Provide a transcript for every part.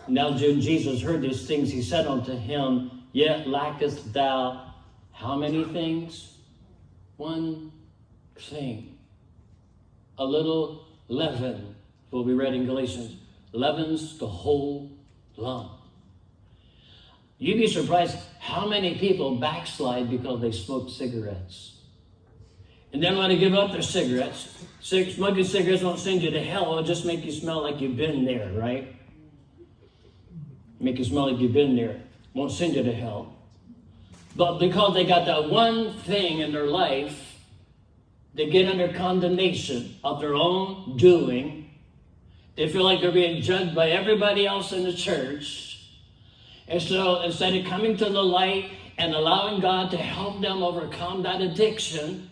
Now when Jesus heard these things, he said unto him, Yet lackest thou how many things? One thing. A little leaven, what we read in Galatians, leavens the whole lump. You'd be surprised how many people backslide because they smoke cigarettes. And then when they give up their cigarettes, smoking cigarettes won't send you to hell. It'll just make you smell like you've been there, right? Make you smell like you've been there. Won't send you to hell. But because they got that one thing in their life, they get under condemnation of their own doing. They feel like they're being judged by everybody else in the church. And so instead of coming to the light and allowing God to help them overcome that addiction,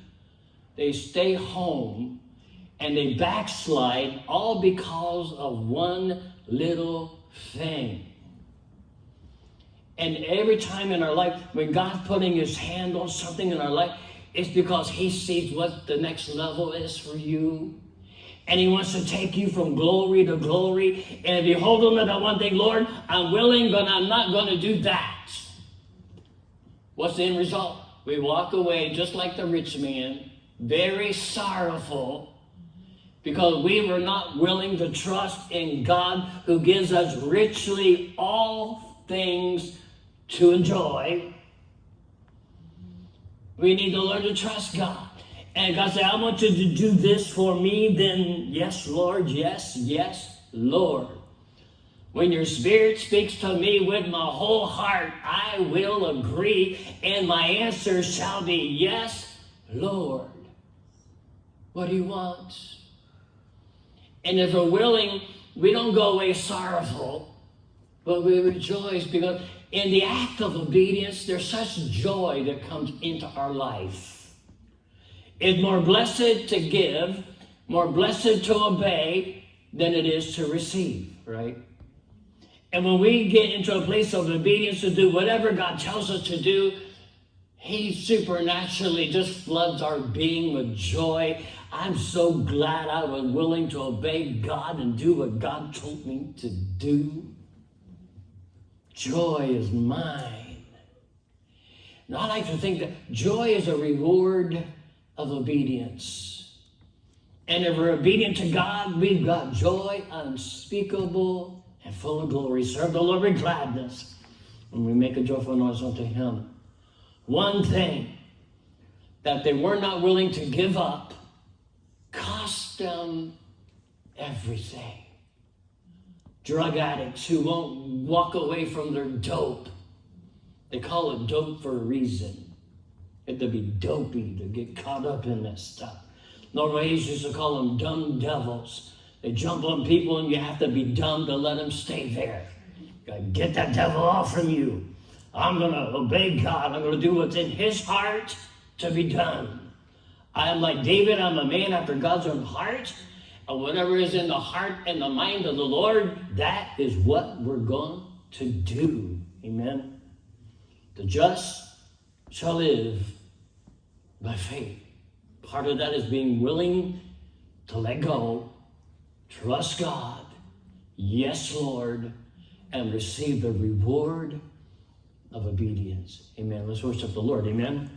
they stay home and they backslide, all because of one little thing. And every time in our life, when God's putting his hand on something in our life, it's because he sees what the next level is for you. And he wants to take you from glory to glory. And if you hold on to that one thing, Lord, I'm willing, but I'm not going to do that. What's the end result? We walk away just like the rich man, very sorrowful, because we were not willing to trust in God, who gives us richly all things to enjoy. We need to learn to trust God. And God said, I want you to do this for me. Then yes, Lord, yes, yes, Lord. When your spirit speaks to me with my whole heart, I will agree, and my answer shall be yes, Lord. What do you want? And if we're willing, we don't go away sorrowful, but we rejoice, because in the act of obedience, there's such joy that comes into our life. It's more blessed to give, more blessed to obey than it is to receive, right? And when we get into a place of obedience to do whatever God tells us to do, he supernaturally just floods our being with joy. I'm so glad I was willing to obey God and do what God told me to do. Joy is mine. And I like to think that joy is a reward of obedience. And if we're obedient to God, we've got joy unspeakable and full of glory. Serve the Lord with gladness when we make a joyful noise unto him. One thing that they were not willing to give up cost them everything. Drug addicts who won't walk away from their dope. They call it dope for a reason. You have to be dopey to get caught up in this stuff. Norwegians used to call them dumb devils. They jump on people and you have to be dumb to let them stay there. You gotta get that devil off from you. I'm gonna obey God. I'm gonna do what's in his heart to be done. I am like David. I'm a man after God's own heart. And whatever is in the heart and the mind of the Lord, that is what we're going to do. Amen. The just shall live by faith. Part of that is being willing to let go, trust God, yes, Lord, and receive the reward of obedience. Amen. Let's worship the Lord. Amen.